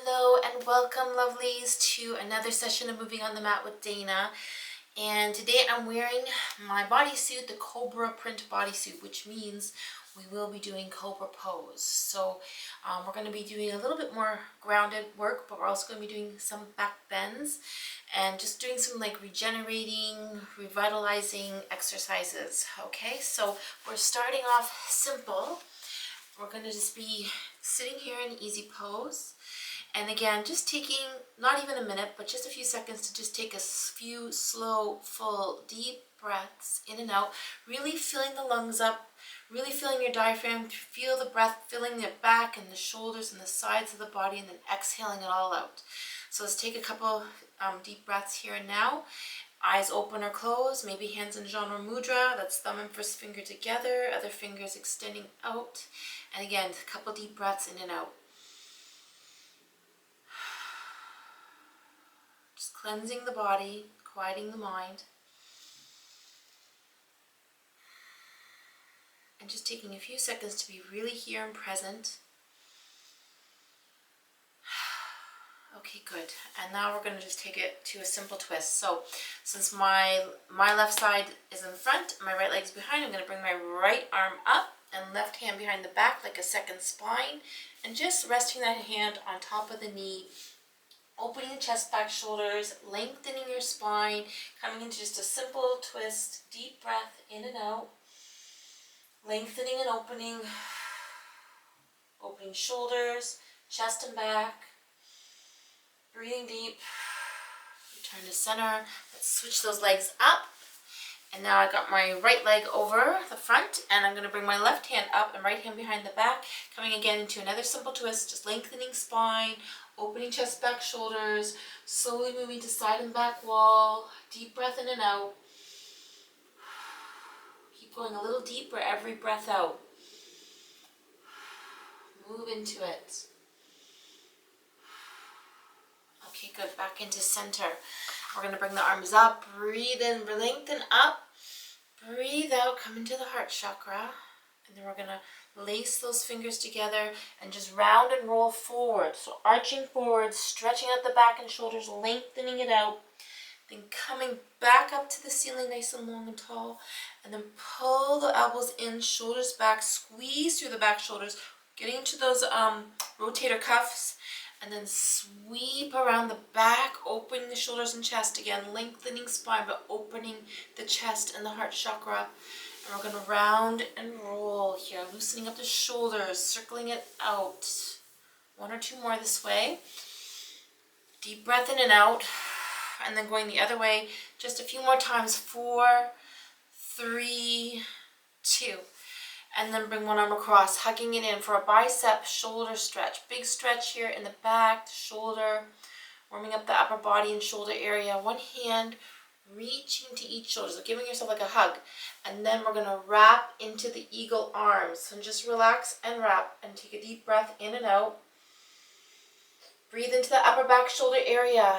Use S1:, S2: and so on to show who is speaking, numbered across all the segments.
S1: Hello and welcome, lovelies, to another session of Moving on the Mat with Dana. And today I'm wearing my bodysuit, the Cobra print bodysuit, which means we will be doing Cobra pose. So we're going to be doing a little bit more grounded work, but we're also going to be doing some back bends and just doing some like regenerating, revitalizing exercises. Okay, so we're starting off simple. We're going to just be sitting here in easy pose. And again, just taking not even a minute, but just a few seconds to just take a few slow, full, deep breaths in and out, really filling the lungs up, really feeling your diaphragm, feel the breath filling the back and the shoulders and the sides of the body, and then exhaling it all out. So let's take a couple deep breaths here and now. Eyes open or closed, maybe hands in genre mudra, that's thumb and first finger together, other fingers extending out. And again, a couple deep breaths in and out. Just cleansing the body, quieting the mind. And just taking a few seconds to be really here and present. Okay, good. And now we're going to just take it to a simple twist. So since my left side is in front, my right leg's behind, I'm going to bring my right arm up and left hand behind the back like a second spine. And just resting that hand on top of the knee, opening the chest, back, shoulders, lengthening your spine, coming into just a simple twist, deep breath in and out, lengthening and opening, opening shoulders, chest and back, breathing deep, return to center. Let's switch those legs up. And now I got my right leg over the front, and I'm going to bring my left hand up and right hand behind the back, coming again into another simple twist, just lengthening spine, opening chest, back, shoulders, slowly moving to side and back wall, deep breath in and out. Keep going a little deeper every breath out. Move into it. Okay, good. Back into center. We're going to bring the arms up, breathe in, lengthen up, breathe out, come into the heart chakra, and then we're going to lace those fingers together and just round and roll forward. So arching forward, stretching out the back and shoulders, lengthening it out, then coming back up to the ceiling nice and long and tall, and then pull the elbows in, shoulders back, squeeze through the back shoulders, getting into those rotator cuffs, and then sweep around the back, opening the shoulders and chest again, lengthening spine, but opening the chest and the heart chakra. And we're going to round and roll here, loosening up the shoulders, circling it out. One or two more this way. Deep breath in and out. And then going the other way just a few more times. 4, 3, 2. And then bring one arm across, hugging it in for a bicep shoulder stretch. Big stretch here in the back, the shoulder, warming up the upper body and shoulder area. One hand reaching to each shoulder, so giving yourself like a hug. And then we're going to wrap into the eagle arms. So just relax and wrap and take a deep breath in and out. Breathe into the upper back shoulder area.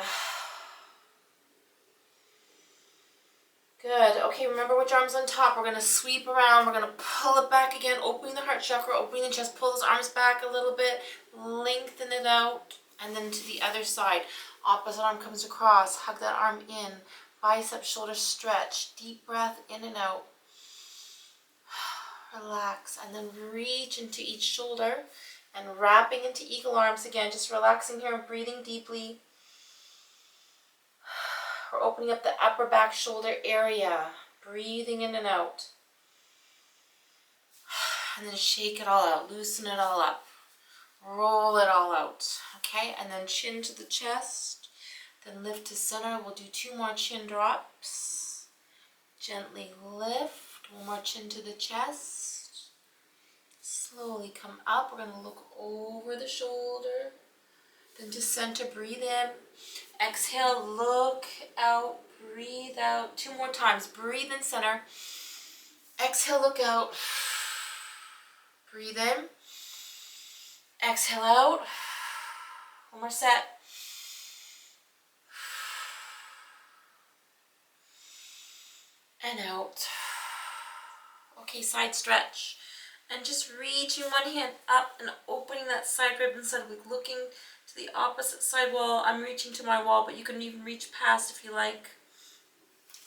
S1: Good. Okay, remember which arm's on top. We're going to sweep around. We're going to pull it back again, opening the heart chakra, opening the chest. Pull those arms back a little bit. Lengthen it out. And then to the other side. Opposite arm comes across. Hug that arm in. Bicep, shoulder stretch. Deep breath in and out. Relax. And then reach into each shoulder. And wrapping into eagle arms again. Just relaxing here and breathing deeply. We're opening up the upper back shoulder area, breathing in and out. And then shake it all out, loosen it all up, roll it all out. Okay, and then chin to the chest, then lift to center. We'll do 2 more chin drops. Gently lift, 1 more chin to the chest. Slowly come up. We're going to look over the shoulder. Then to center, breathe in. Exhale, look out, breathe out. 2 more times. Breathe in, center. Exhale, look out. Breathe in. Exhale out. 1 more set. And out. Okay, side stretch. And just reaching one hand up and opening that side rib inside, looking to the opposite side wall. I'm reaching to my wall, but you can even reach past if you like.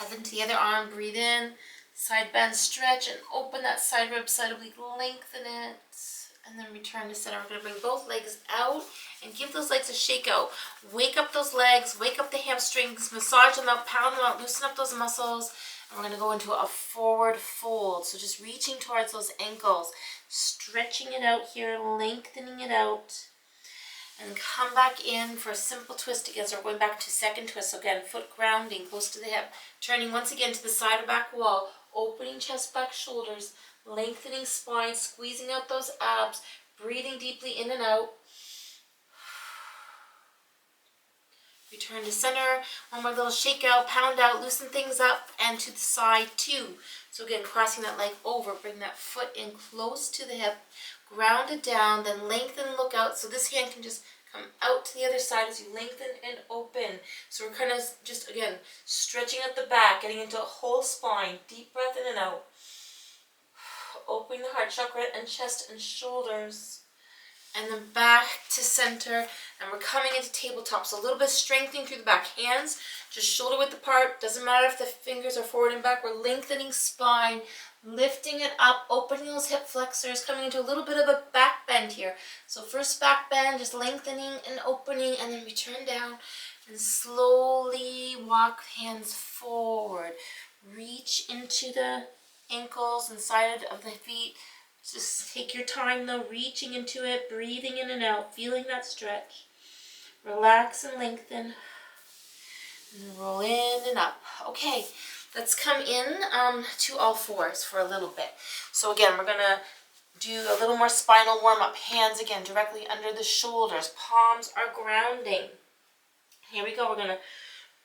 S1: And then to the other arm, breathe in, side bend, stretch, and open that side rib, side oblique, lengthen it. And then return to center. We're going to bring both legs out and give those legs a shake out. Wake up those legs, wake up the hamstrings, massage them out, pound them out, loosen up those muscles. And we're going to go into a forward fold. So just reaching towards those ankles, stretching it out here, lengthening it out. And come back in for a simple twist again. So we're going back to second twist. So again, foot grounding close to the hip. Turning once again to the side or back wall. Opening chest, back, shoulders. Lengthening spine, squeezing out those abs. Breathing deeply in and out. Return to center. One more little shake out, pound out, loosen things up. And to the side too. So again, crossing that leg over. Bring that foot in close to the hip. Ground it down, then lengthen, look out. So this hand can just come out to the other side as you lengthen and open. So we're kind of just, again, stretching out the back, getting into a whole spine. Deep breath in and out. Opening the heart chakra and chest and shoulders. And then back to center. And we're coming into tabletop. So a little bit strengthening through the back. Hands just shoulder width apart. Doesn't matter if the fingers are forward and back. We're lengthening spine. Lifting it up, opening those hip flexors, coming into a little bit of a back bend here. So first back bend, just lengthening and opening, and then return down and slowly walk hands forward. Reach into the ankles and side of the feet. Just take your time though, reaching into it, breathing in and out, feeling that stretch. Relax and lengthen. And roll in and up. Okay. Let's come in to all fours for a little bit. So again, we're going to do a little more spinal warm-up. Hands again directly under the shoulders. Palms are grounding. Here we go. We're going to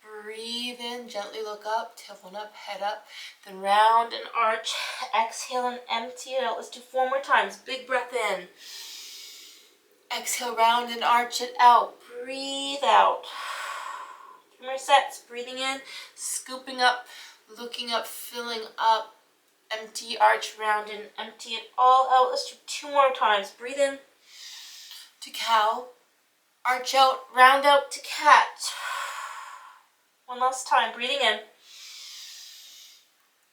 S1: breathe in, gently look up, tailbone up, head up. Then round and arch. Exhale and empty it out. Let's do 4 more times. Big breath in. Exhale, round and arch it out. Breathe out. 2 more sets. Breathing in, scooping up. Looking up, filling up, empty, arch, round, and empty it all out. Let's do 2 more times. Breathe in to cow, arch out, round out to cat. One last time. Breathing in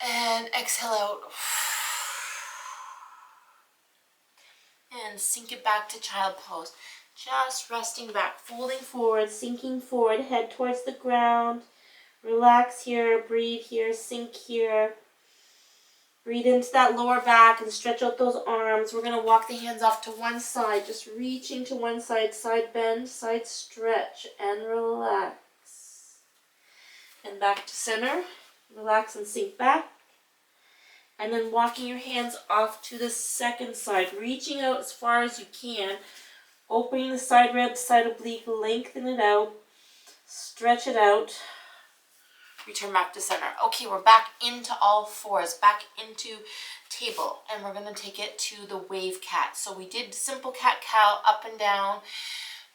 S1: and exhale out. And sink it back to child pose. Just resting back, folding forward, sinking forward, head towards the ground. Relax here, breathe here, sink here. Breathe into that lower back and stretch out those arms. We're going to walk the hands off to one side, just reaching to one side, side bend, side stretch, and relax. And back to center. Relax and sink back. And then walking your hands off to the second side, reaching out as far as you can. Opening the side rib, side oblique, lengthen it out. Stretch it out. Return back to center. Okay, we're back into all fours, back into table, and we're going to take it to the wave cat. So we did simple cat-cow, up and down.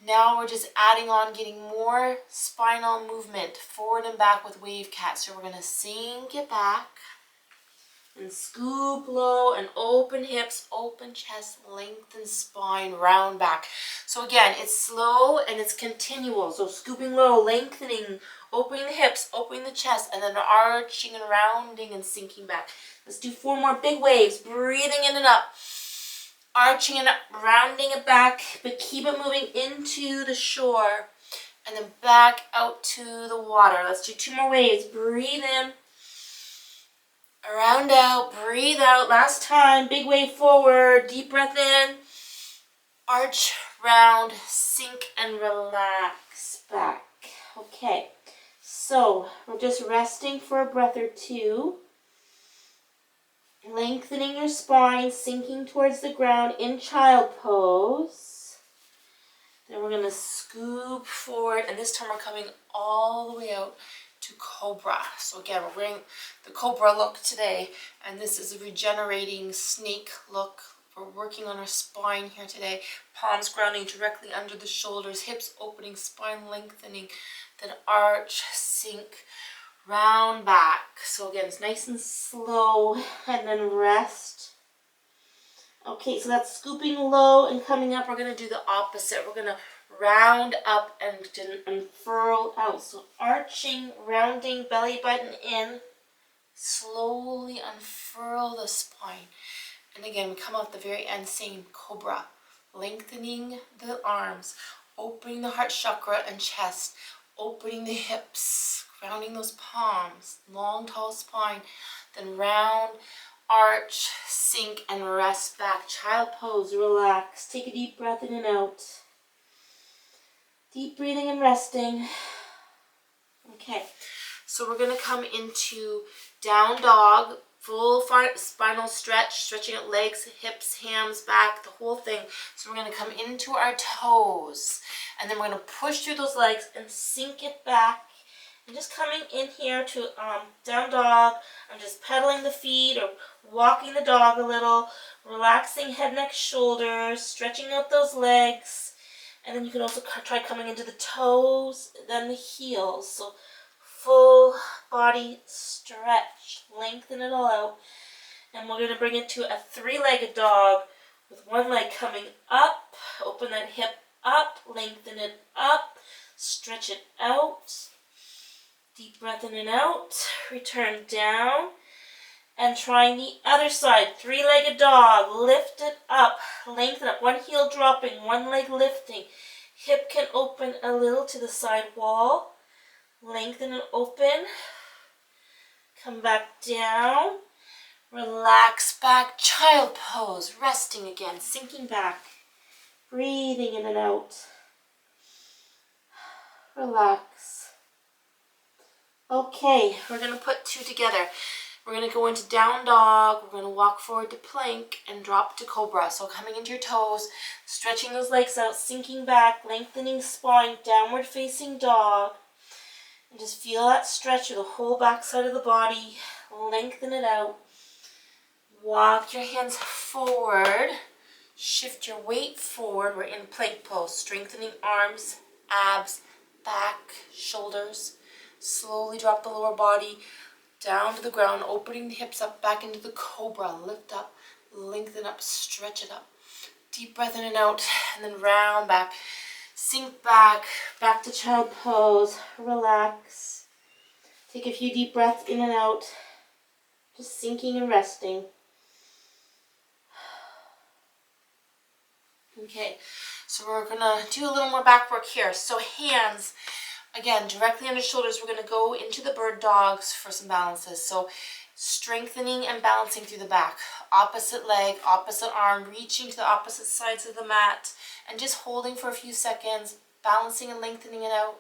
S1: Now we're just adding on, getting more spinal movement, forward and back with wave cat. So we're going to sink it back and scoop low and open hips, open chest, lengthen spine, round back. So again, it's slow and it's continual. So scooping low, lengthening, opening the hips, opening the chest, and then arching and rounding and sinking back. Let's do 4 more big waves. Breathing in and up. Arching and up, rounding it back, but keep it moving into the shore. And then back out to the water. Let's do 2 more waves. Breathe in. Round out, breathe out. Last time. Big wave forward. Deep breath in. Arch, round, sink, and relax back. Okay. So we're just resting for a breath or 2. Lengthening your spine, sinking towards the ground in child pose. Then we're going to scoop forward, and this time we're coming all the way out to Cobra. So again, we're wearing the Cobra look today, and this is a regenerating snake look. We're working on our spine here today. Palms grounding directly under the shoulders, hips opening, spine lengthening, then arch, sink, round back. So again, it's nice and slow, and then rest. Okay, so that's scooping low and coming up. We're going to do the opposite. We're going to round up and unfurl out. So arching, rounding, belly button in. Slowly unfurl the spine. And again, we come out the very end, same Cobra. Lengthening the arms, opening the heart chakra and chest, opening the hips, grounding those palms, long, tall spine, then round, arch, sink, and rest back. Child pose, relax. Take a deep breath in and out. Deep breathing and resting. Okay, so we're going to come into down dog, full spinal stretch, stretching out legs, hips, hams, back, the whole thing. So we're going to come into our toes, and then we're going to push through those legs and sink it back. And just coming in here to down dog. I'm just pedaling the feet or walking the dog a little, relaxing head, neck, shoulders, stretching out those legs. And then you can also try coming into the toes, then the heels. So full body stretch, lengthen it all out. And we're going to bring it to a three-legged dog with one leg coming up. Open that hip up, lengthen it up, stretch it out. Deep breath in and out. Return down. And trying the other side. Three-legged dog. Lift it up. Lengthen up. One heel dropping. One leg lifting. Hip can open a little to the side wall. Lengthen and open. Come back down. Relax back. Child pose. Resting again. Sinking back. Breathing in and out. Relax. Okay, we're going to put two together. We're going to go into down dog. We're going to walk forward to plank and drop to cobra. So coming into your toes, stretching those legs out, sinking back, lengthening spine, downward facing dog. And just feel that stretch of the whole back side of the body. Lengthen it out. Walk your hands forward. Shift your weight forward. We're in plank pose. Strengthening arms, abs, back, shoulders. Slowly drop the lower body down to the ground, opening the hips up back into the cobra. Lift up, lengthen up, stretch it up. Deep breath in and out, and then round back. Sink back, back to child pose. Relax. Take a few deep breaths in and out. Just sinking and resting. Okay, so we're going to do a little more back work here. So hands, again, directly under shoulders. We're going to go into the bird dogs for some balances. So strengthening and balancing through the back. Opposite leg, opposite arm, reaching to the opposite sides of the mat. And just holding for a few seconds, balancing and lengthening it out.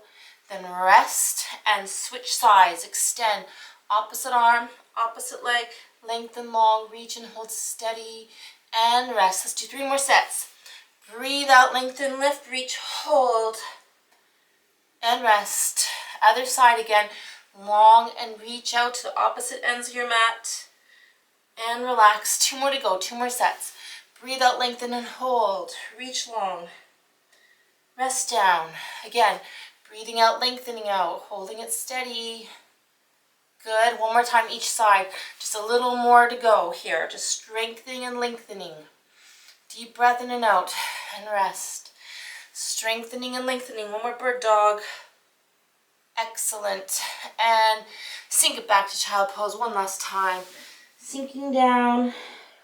S1: Then rest and switch sides. Extend. Opposite arm, opposite leg, lengthen long, reach and hold steady. And rest. Let's do 3 more sets. Breathe out, lengthen, lift, reach, hold. And rest. Other side again. Long and reach out to the opposite ends of your mat. And relax. 2 more to go. 2 more sets. Breathe out, lengthen, and hold. Reach long. Rest down. Again, breathing out, lengthening out. Holding it steady. Good. 1 more time each side. Just a little more to go here. Just strengthening and lengthening. Deep breath in and out. And rest. Strengthening and lengthening. 1 more bird dog. Excellent. And sink it back to child pose 1 last time. Sinking down.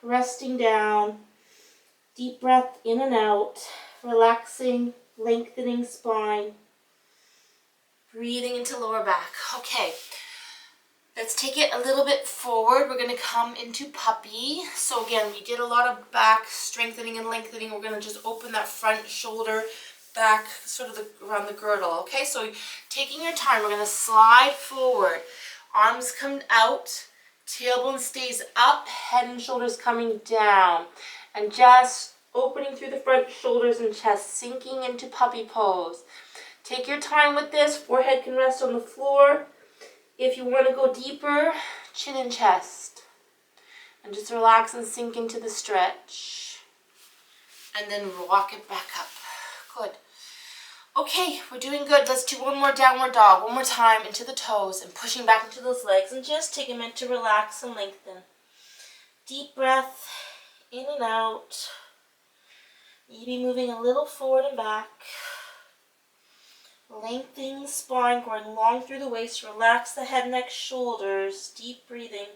S1: Resting down. Deep breath in and out. Relaxing. Lengthening spine. Breathing into lower back. Okay. Let's take it a little bit forward. We're going to come into puppy. So again, we did a lot of back strengthening and lengthening. We're going to just open that front shoulder back sort of around the girdle. Okay, so taking your time, we're going to slide forward. Arms come out. Tailbone stays up. Head and shoulders coming down. And just opening through the front shoulders and chest, sinking into puppy pose. Take your time with this. Forehead can rest on the floor. If you want to go deeper, chin and chest. And just relax and sink into the stretch. And then walk it back up. Good. Okay, we're doing good. Let's do 1 more downward dog. 1 more time into the toes and pushing back into those legs. And just take a minute to relax and lengthen. Deep breath in and out. Maybe moving a little forward and back. Lengthening the spine, going long through the waist. Relax the head, neck, shoulders. Deep breathing.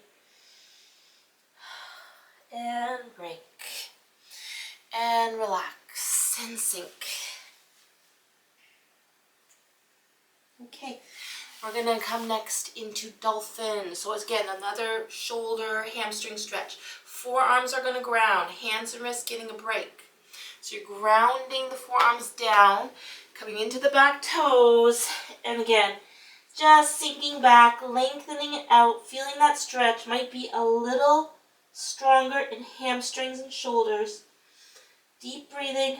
S1: And break. And relax and sink. Okay, we're going to come next into dolphin. So again, another shoulder hamstring stretch. Forearms are going to ground. Hands and wrists getting a break. So you're grounding the forearms down, coming into the back toes, and again, just sinking back, lengthening it out, feeling that stretch. Might be a little stronger in hamstrings and shoulders. Deep breathing,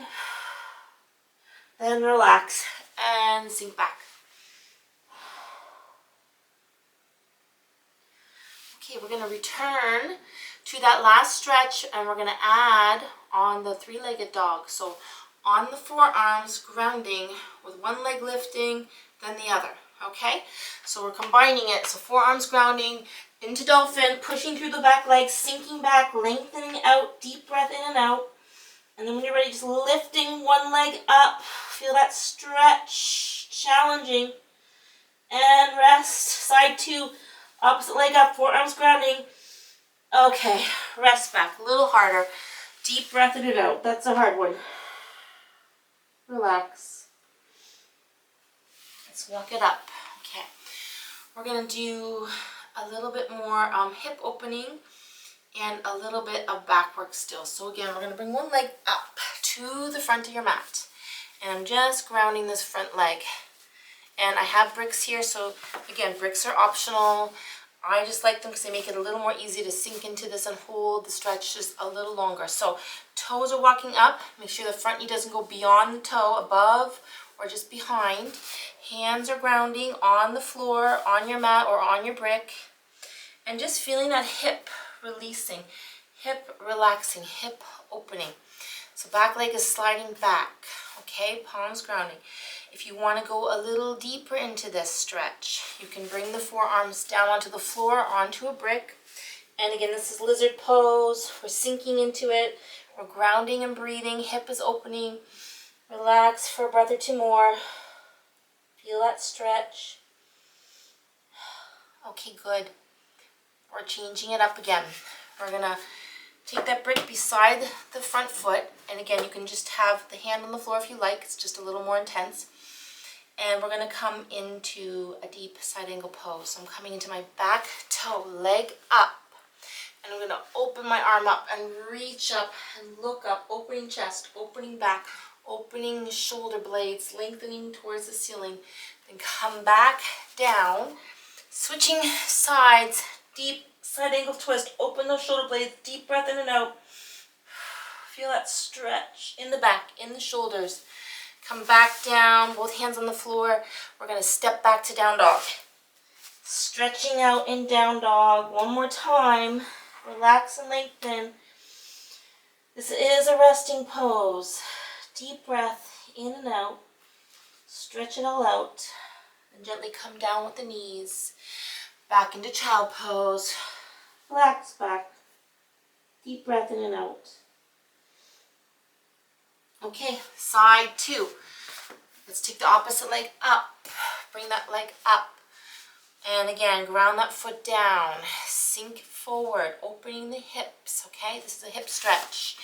S1: then relax and sink back. Okay, we're going to return to that last stretch, and we're going to add on the three-legged dog. So on the forearms, grounding with one leg lifting, then the other. Okay, so we're combining it. So forearms grounding into dolphin, pushing through the back legs, sinking back, lengthening out, deep breath in and out. And then when you're ready, just lifting one leg up. Feel that stretch, challenging. And rest. Side two, opposite leg up, forearms grounding. Okay, rest back, a little harder. Deep breath in and out. That's a hard one. Relax. Let's walk it up. Okay, we're going to do a little bit more hip opening and a little bit of back work still. So again, we're going to bring one leg up to the front of your mat. And I'm just grounding this front leg. And I have bricks here, so again, bricks are optional. I just like them because they make it a little more easy to sink into this and hold the stretch just a little longer. So toes are walking up. Make sure the front knee doesn't go beyond the toe, above or just behind. Hands are grounding on the floor, on your mat or on your brick. And just feeling that hip releasing, hip relaxing, hip opening. So back leg is sliding back, okay? Palms grounding. If you want to go a little deeper into this stretch, you can bring the forearms down onto the floor, onto a brick. And again, this is lizard pose. We're sinking into it. We're grounding and breathing. Hip is opening. Relax for a breath or two more. Feel that stretch. Okay, good. We're changing it up again. We're going to take that brick beside the front foot. And again, you can just have the hand on the floor if you like. It's just a little more intense. And we're going to come into a deep side angle pose. So I'm coming into my back toe, leg up. And I'm going to open my arm up and reach up and look up, opening chest, opening back, opening shoulder blades, lengthening towards the ceiling. Then come back down, switching sides, deep side angle twist, open those shoulder blades, deep breath in and out. Feel that stretch in the back, in the shoulders. Come back down, both hands on the floor. We're going to step back to down dog. Stretching out in down dog. One more time. Relax and lengthen. This is a resting pose. Deep breath in and out. Stretch it all out. And gently come down with the knees. Back into child pose. Relax back. Deep breath in and out. Okay, side two. Let's take the opposite leg up. Bring that leg up. And again, ground that foot down. Sink forward, opening the hips, okay? This is a hip stretch.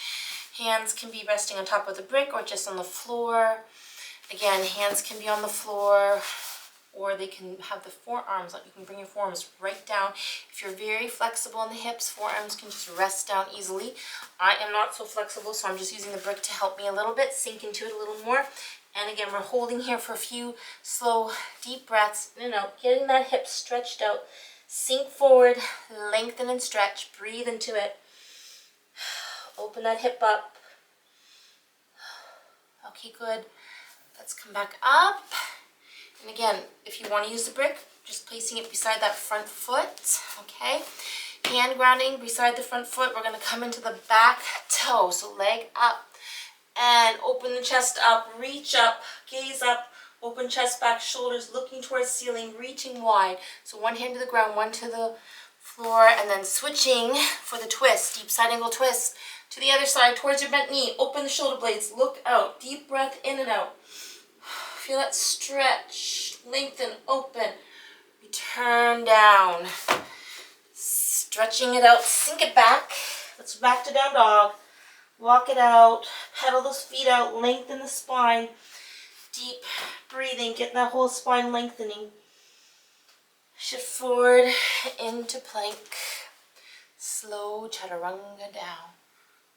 S1: Hands can be resting on top of the brick or just on the floor. Again, hands can be on the floor or they can have the forearms up. You can bring your forearms right down. If you're very flexible in the hips, forearms can just rest down easily. I am not so flexible, so I'm just using the brick to help me a little bit, sink into it a little more. And again, we're holding here for a few slow, deep breaths in and out, getting that hip stretched out. Sink forward, lengthen and stretch, breathe into it. Open that hip up. Okay, good. Let's come back up. And again, if you want to use the brick, just placing it beside that front foot, okay? Hand grounding beside the front foot. We're going to come into the back toe, so leg up. And open the chest up, reach up, gaze up, open chest back, shoulders looking towards ceiling, reaching wide. So one hand to the ground, one to the floor, and then switching for the twist, deep side angle twist. To the other side, towards your bent knee, open the shoulder blades, look out, deep breath in and out. Feel that stretch, lengthen, open, return down. Stretching it out, sink it back. Let's back to down dog. Walk it out, pedal those feet out, lengthen the spine. Deep breathing, get that whole spine lengthening. Shift forward into plank. Slow chaturanga down.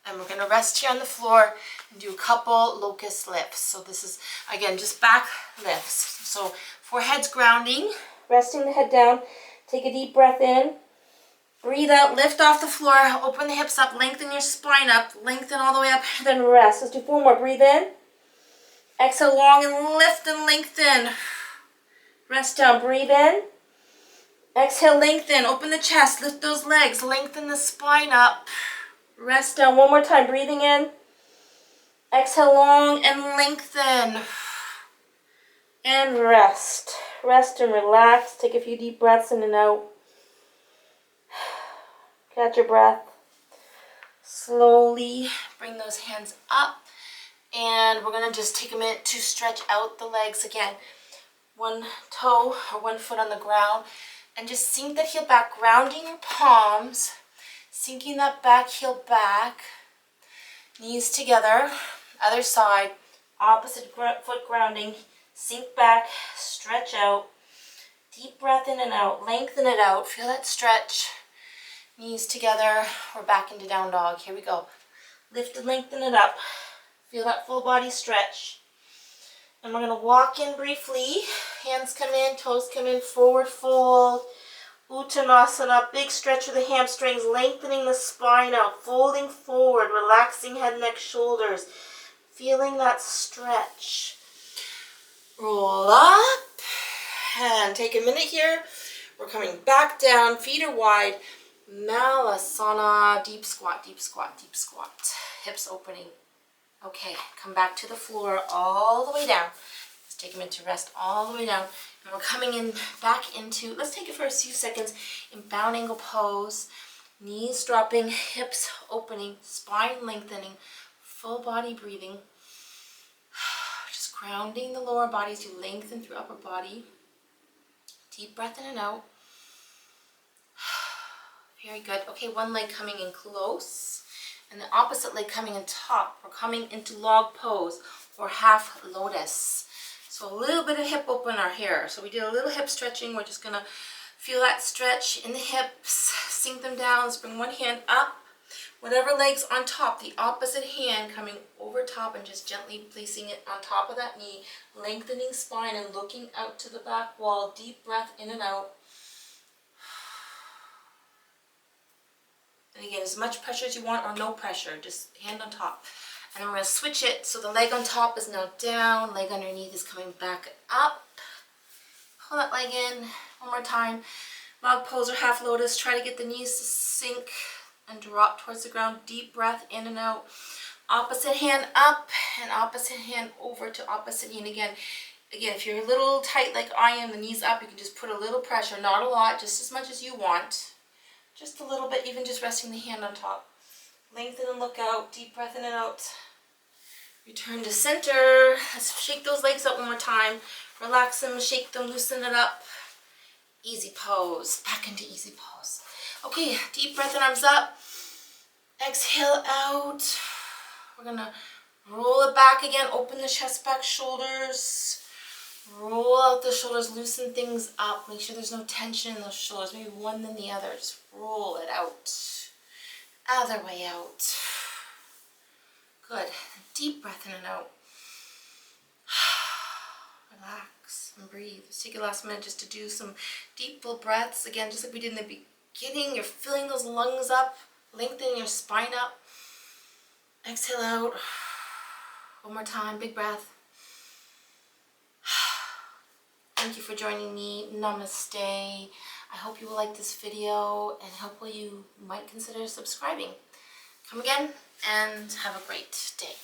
S1: And we're going to rest here on the floor and do a couple locust lifts. So this is, again, just back lifts. So forehead's grounding, resting the head down. Take a deep breath in. Breathe out, lift off the floor, open the hips up, lengthen your spine up, lengthen all the way up, then rest. Let's do 4 more. Breathe in. Exhale long and lift and lengthen. Rest down, breathe in. Exhale, lengthen, open the chest, lift those legs, lengthen the spine up. Rest down, 1 more time, breathing in. Exhale long and lengthen. And rest. Rest and relax. Take a few deep breaths in and out. Catch your breath. Slowly bring those hands up. And we're going to just take a minute to stretch out the legs again. 1 toe or 1 foot on the ground. And just sink that heel back, grounding your palms. Sinking that back heel back. Knees together. Other side. Opposite foot grounding. Sink back, stretch out. Deep breath in and out. Lengthen it out. Feel that stretch. Knees together. We're back into down dog. Here we go. Lift and lengthen it up. Feel that full body stretch. And we're going to walk in briefly. Hands come in, toes come in, forward fold. Uttanasana, big stretch of the hamstrings, lengthening the spine out, folding forward, relaxing head, neck, shoulders. Feeling that stretch. Roll up. And take a minute here. We're coming back down, feet are wide. Malasana, deep squat, deep squat, deep squat. Hips opening. Okay, come back to the floor all the way down. Let's take a minute to rest all the way down. And we're coming in back into, let's take it for a few seconds in bound angle pose. Knees dropping, hips opening, spine lengthening, full body breathing. Just grounding the lower body as you lengthen through upper body. Deep breath in and out. Very good. Okay, one leg coming in close and the opposite leg coming in top. We're coming into log pose or half lotus. So a little bit of hip opener here. So we did a little hip stretching. We're just going to feel that stretch in the hips. Sink them down. Let's bring one hand up. Whatever leg's on top, the opposite hand coming over top and just gently placing it on top of that knee. Lengthening spine and looking out to the back wall. Deep breath in and out. And again, as much pressure as you want or no pressure, just hand on top. And then we're going to switch it so the leg on top is now down, leg underneath is coming back up. Pull that leg in one more time. Log pose or half lotus. Try to get the knees to sink and drop towards the ground. Deep breath in and out. Opposite hand up and opposite hand over to opposite knee. And again, if you're a little tight like I am, the knees up, you can just put a little pressure, not a lot, just as much as you want. Just a little bit, even just resting the hand on top. Lengthen and look out. Deep breath in and out. Return to center. Let's shake those legs up one more time. Relax them, shake them, loosen it up. Easy pose. Back into easy pose. Okay, deep breath and arms up. Exhale out. We're going to roll it back again. Open the chest back, shoulders. Roll out the shoulders, loosen things up. Make sure there's no tension in those shoulders. Maybe one then the other. Just roll it out. Other way out. Good. Deep breath in and out. Relax and breathe. Let's take a last minute just to do some deep full breaths. Again, just like we did in the beginning. You're filling those lungs up. Lengthening your spine up. Exhale out. One more time. Big breath. Thank you for joining me. Namaste. I hope you will like this video and hopefully you might consider subscribing. Come again and have a great day.